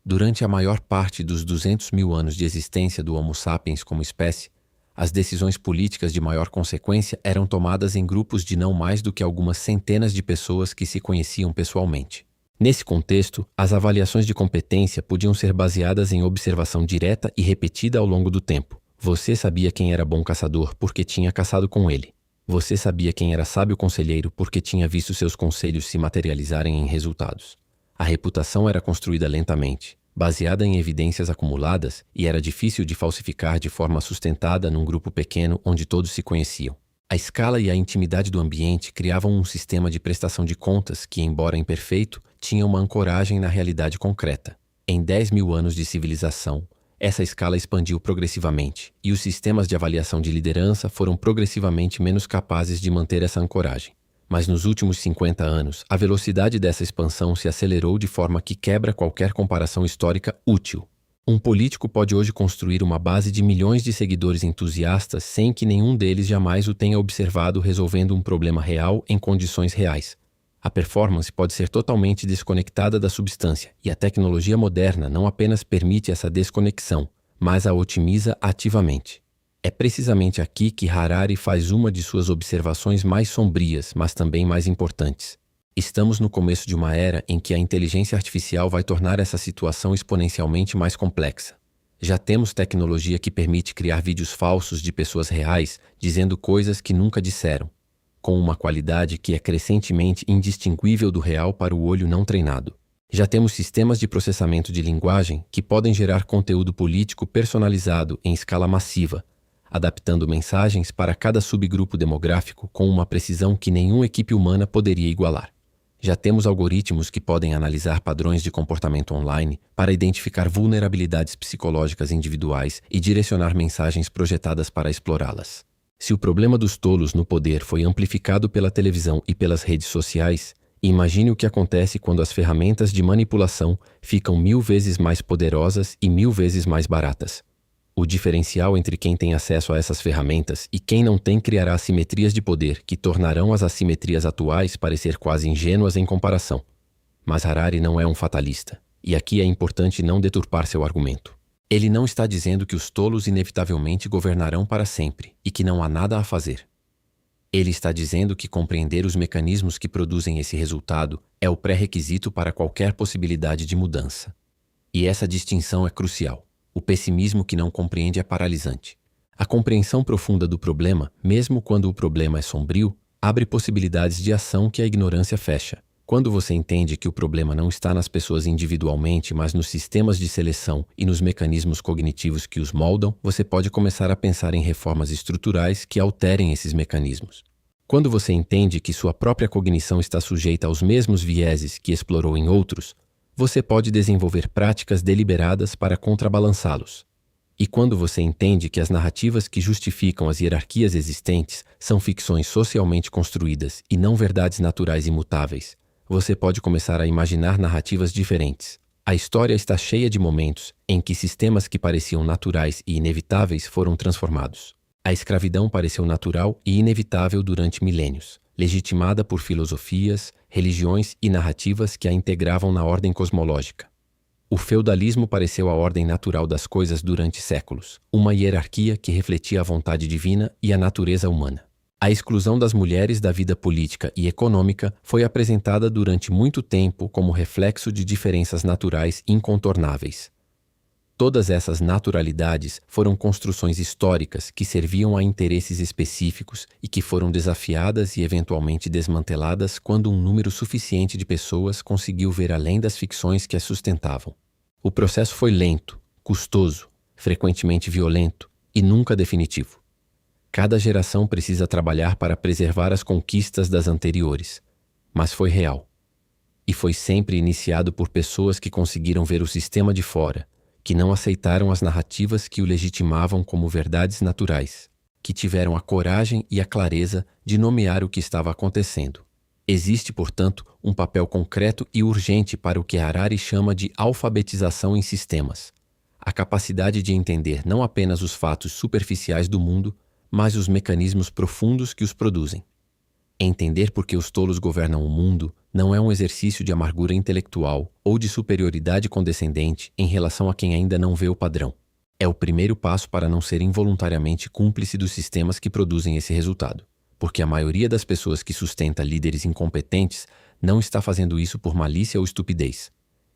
Durante a maior parte dos 200 mil anos de existência do Homo sapiens como espécie, as decisões políticas de maior consequência eram tomadas em grupos de não mais do que algumas centenas de pessoas que se conheciam pessoalmente. Nesse contexto, as avaliações de competência podiam ser baseadas em observação direta e repetida ao longo do tempo. Você sabia quem era bom caçador porque tinha caçado com ele. Você sabia quem era sábio conselheiro porque tinha visto seus conselhos se materializarem em resultados. A reputação era construída lentamente, baseada em evidências acumuladas, e era difícil de falsificar de forma sustentada num grupo pequeno onde todos se conheciam. A escala e a intimidade do ambiente criavam um sistema de prestação de contas que, embora imperfeito, tinha uma ancoragem na realidade concreta. Em 10.000 anos de civilização, essa escala expandiu progressivamente, e os sistemas de avaliação de liderança foram progressivamente menos capazes de manter essa ancoragem. Mas nos últimos 50 anos, a velocidade dessa expansão se acelerou de forma que quebra qualquer comparação histórica útil. Um político pode hoje construir uma base de milhões de seguidores entusiastas sem que nenhum deles jamais o tenha observado resolvendo um problema real em condições reais. A performance pode ser totalmente desconectada da substância, e a tecnologia moderna não apenas permite essa desconexão, mas a otimiza ativamente. É precisamente aqui que Harari faz uma de suas observações mais sombrias, mas também mais importantes. Estamos no começo de uma era em que a inteligência artificial vai tornar essa situação exponencialmente mais complexa. Já temos tecnologia que permite criar vídeos falsos de pessoas reais dizendo coisas que nunca disseram, com uma qualidade que é crescentemente indistinguível do real para o olho não treinado. Já temos sistemas de processamento de linguagem que podem gerar conteúdo político personalizado em escala massiva, adaptando mensagens para cada subgrupo demográfico com uma precisão que nenhuma equipe humana poderia igualar. Já temos algoritmos que podem analisar padrões de comportamento online para identificar vulnerabilidades psicológicas individuais e direcionar mensagens projetadas para explorá-las. Se o problema dos tolos no poder foi amplificado pela televisão e pelas redes sociais, imagine o que acontece quando as ferramentas de manipulação ficam 1000 vezes mais poderosas e 1000 vezes mais baratas. O diferencial entre quem tem acesso a essas ferramentas e quem não tem criará assimetrias de poder que tornarão as assimetrias atuais parecer quase ingênuas em comparação. Mas Harari não é um fatalista, e aqui é importante não deturpar seu argumento. Ele não está dizendo que os tolos inevitavelmente governarão para sempre e que não há nada a fazer. Ele está dizendo que compreender os mecanismos que produzem esse resultado é o pré-requisito para qualquer possibilidade de mudança. E essa distinção é crucial. O pessimismo que não compreende é paralisante. A compreensão profunda do problema, mesmo quando o problema é sombrio, abre possibilidades de ação que a ignorância fecha. Quando você entende que o problema não está nas pessoas individualmente, mas nos sistemas de seleção e nos mecanismos cognitivos que os moldam, você pode começar a pensar em reformas estruturais que alterem esses mecanismos. Quando você entende que sua própria cognição está sujeita aos mesmos vieses que explorou em outros, você pode desenvolver práticas deliberadas para contrabalançá-los. E quando você entende que as narrativas que justificam as hierarquias existentes são ficções socialmente construídas e não verdades naturais imutáveis, você pode começar a imaginar narrativas diferentes. A história está cheia de momentos em que sistemas que pareciam naturais e inevitáveis foram transformados. A escravidão pareceu natural e inevitável durante milênios, legitimada por filosofias, religiões e narrativas que a integravam na ordem cosmológica. O feudalismo pareceu a ordem natural das coisas durante séculos, uma hierarquia que refletia a vontade divina e a natureza humana. A exclusão das mulheres da vida política e econômica foi apresentada durante muito tempo como reflexo de diferenças naturais incontornáveis. Todas essas naturalidades foram construções históricas que serviam a interesses específicos e que foram desafiadas e eventualmente desmanteladas quando um número suficiente de pessoas conseguiu ver além das ficções que as sustentavam. O processo foi lento, custoso, frequentemente violento e nunca definitivo. Cada geração precisa trabalhar para preservar as conquistas das anteriores, mas foi real. E foi sempre iniciado por pessoas que conseguiram ver o sistema de fora, que não aceitaram as narrativas que o legitimavam como verdades naturais, que tiveram a coragem e a clareza de nomear o que estava acontecendo. Existe, portanto, um papel concreto e urgente para o que Harari chama de alfabetização em sistemas, a capacidade de entender não apenas os fatos superficiais do mundo, mas os mecanismos profundos que os produzem. Entender por que os tolos governam o mundo não é um exercício de amargura intelectual ou de superioridade condescendente em relação a quem ainda não vê o padrão. É o primeiro passo para não ser involuntariamente cúmplice dos sistemas que produzem esse resultado, porque a maioria das pessoas que sustenta líderes incompetentes não está fazendo isso por malícia ou estupidez.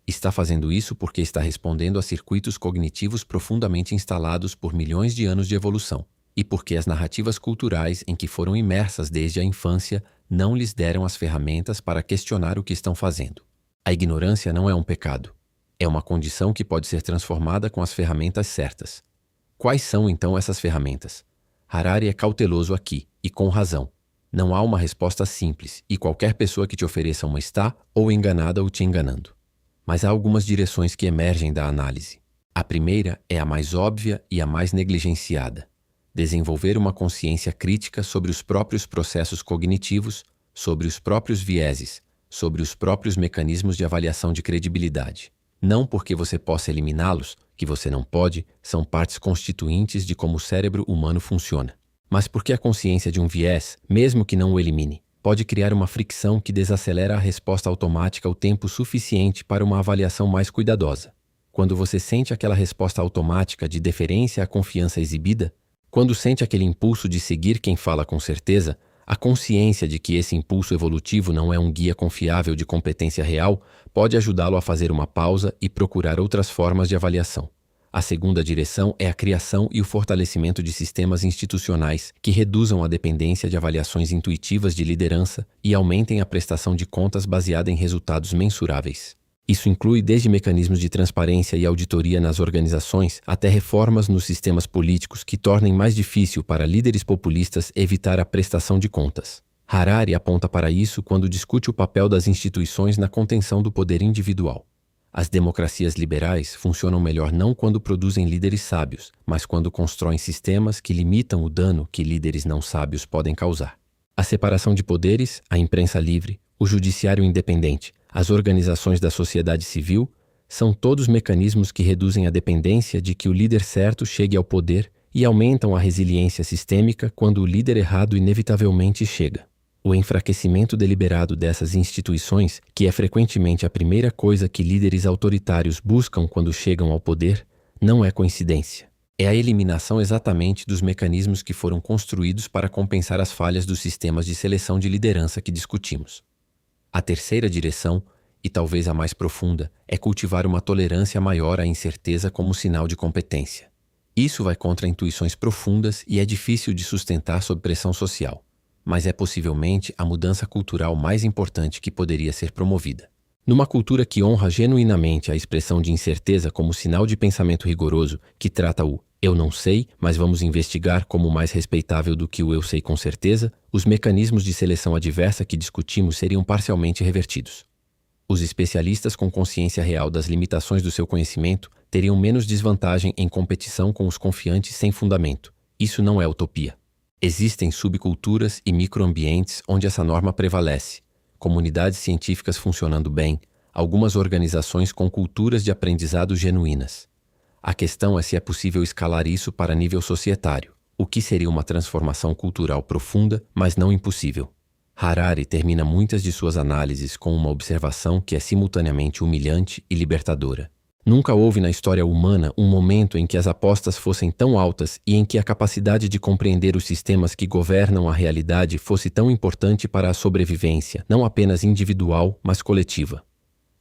Está fazendo isso porque está respondendo a circuitos cognitivos profundamente instalados por milhões de anos de evolução, e porque as narrativas culturais em que foram imersas desde a infância não lhes deram as ferramentas para questionar o que estão fazendo. A ignorância não é um pecado. É uma condição que pode ser transformada com as ferramentas certas. Quais são, então, essas ferramentas? Harari é cauteloso aqui, e com razão. Não há uma resposta simples, e qualquer pessoa que te ofereça uma está ou enganada ou te enganando. Mas há algumas direções que emergem da análise. A primeira é a mais óbvia e a mais negligenciada. Desenvolver uma consciência crítica sobre os próprios processos cognitivos, sobre os próprios vieses, sobre os próprios mecanismos de avaliação de credibilidade. Não porque você possa eliminá-los, que você não pode, são partes constituintes de como o cérebro humano funciona. Mas porque a consciência de um viés, mesmo que não o elimine, pode criar uma fricção que desacelera a resposta automática o tempo suficiente para uma avaliação mais cuidadosa. Quando você sente aquela resposta automática de deferência à confiança exibida, quando sente aquele impulso de seguir quem fala com certeza, a consciência de que esse impulso evolutivo não é um guia confiável de competência real pode ajudá-lo a fazer uma pausa e procurar outras formas de avaliação. A segunda direção é a criação e o fortalecimento de sistemas institucionais que reduzam a dependência de avaliações intuitivas de liderança e aumentem a prestação de contas baseada em resultados mensuráveis. Isso inclui desde mecanismos de transparência e auditoria nas organizações até reformas nos sistemas políticos que tornem mais difícil para líderes populistas evitar a prestação de contas. Harari aponta para isso quando discute o papel das instituições na contenção do poder individual. As democracias liberais funcionam melhor não quando produzem líderes sábios, mas quando constroem sistemas que limitam o dano que líderes não sábios podem causar. A separação de poderes, a imprensa livre, o judiciário independente, as organizações da sociedade civil são todos mecanismos que reduzem a dependência de que o líder certo chegue ao poder e aumentam a resiliência sistêmica quando o líder errado inevitavelmente chega. O enfraquecimento deliberado dessas instituições, que é frequentemente a primeira coisa que líderes autoritários buscam quando chegam ao poder, não é coincidência. É a eliminação exatamente dos mecanismos que foram construídos para compensar as falhas dos sistemas de seleção de liderança que discutimos. A terceira direção, e talvez a mais profunda, é cultivar uma tolerância maior à incerteza como sinal de competência. Isso vai contra intuições profundas e é difícil de sustentar sob pressão social, mas é possivelmente a mudança cultural mais importante que poderia ser promovida. Numa cultura que honra genuinamente a expressão de incerteza como sinal de pensamento rigoroso, que trata o "eu não sei, mas vamos investigar" como mais respeitável do que o "eu sei com certeza", os mecanismos de seleção adversa que discutimos seriam parcialmente revertidos. Os especialistas com consciência real das limitações do seu conhecimento teriam menos desvantagem em competição com os confiantes sem fundamento. Isso não é utopia. Existem subculturas e microambientes onde essa norma prevalece, comunidades científicas funcionando bem, algumas organizações com culturas de aprendizado genuínas. A questão é se é possível escalar isso para nível societário, o que seria uma transformação cultural profunda, mas não impossível. Harari termina muitas de suas análises com uma observação que é simultaneamente humilhante e libertadora. Nunca houve na história humana um momento em que as apostas fossem tão altas e em que a capacidade de compreender os sistemas que governam a realidade fosse tão importante para a sobrevivência, não apenas individual, mas coletiva.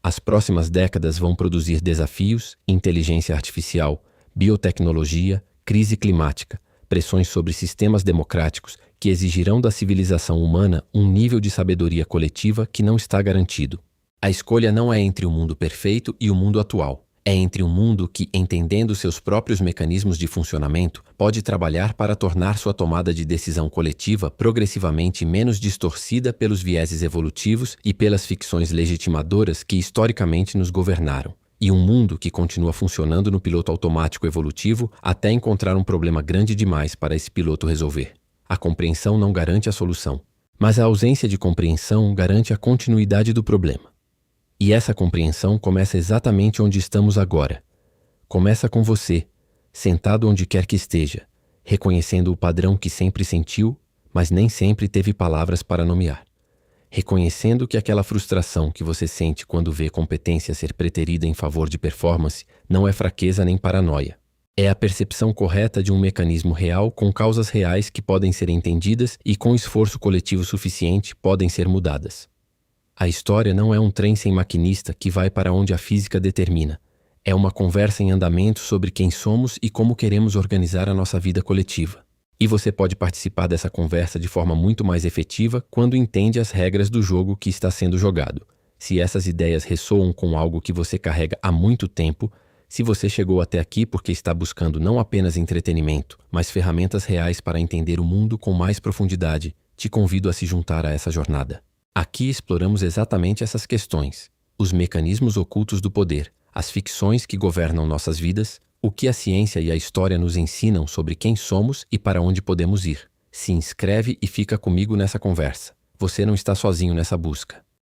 As próximas décadas vão produzir desafios, inteligência artificial, biotecnologia, crise climática, pressões sobre sistemas democráticos que exigirão da civilização humana um nível de sabedoria coletiva que não está garantido. A escolha não é entre o mundo perfeito e o mundo atual. É entre um mundo que, entendendo seus próprios mecanismos de funcionamento, pode trabalhar para tornar sua tomada de decisão coletiva progressivamente menos distorcida pelos vieses evolutivos e pelas ficções legitimadoras que historicamente nos governaram, e um mundo que continua funcionando no piloto automático evolutivo até encontrar um problema grande demais para esse piloto resolver. A compreensão não garante a solução, mas a ausência de compreensão garante a continuidade do problema. E essa compreensão começa exatamente onde estamos agora. Começa com você, sentado onde quer que esteja, reconhecendo o padrão que sempre sentiu, mas nem sempre teve palavras para nomear. Reconhecendo que aquela frustração que você sente quando vê competência ser preterida em favor de performance não é fraqueza nem paranoia. É a percepção correta de um mecanismo real com causas reais que podem ser entendidas e com esforço coletivo suficiente podem ser mudadas. A história não é um trem sem maquinista que vai para onde a física determina. É uma conversa em andamento sobre quem somos e como queremos organizar a nossa vida coletiva. E você pode participar dessa conversa de forma muito mais efetiva quando entende as regras do jogo que está sendo jogado. Se essas ideias ressoam com algo que você carrega há muito tempo, Se você chegou até aqui porque está buscando não apenas entretenimento, mas ferramentas reais para entender o mundo com mais profundidade, te convido a se juntar a essa jornada. Aqui exploramos exatamente essas questões: os mecanismos ocultos do poder, as ficções que governam nossas vidas, o que a ciência e a história nos ensinam sobre quem somos e para onde podemos ir. Se inscreve e fica comigo nessa conversa. Você não está sozinho nessa busca.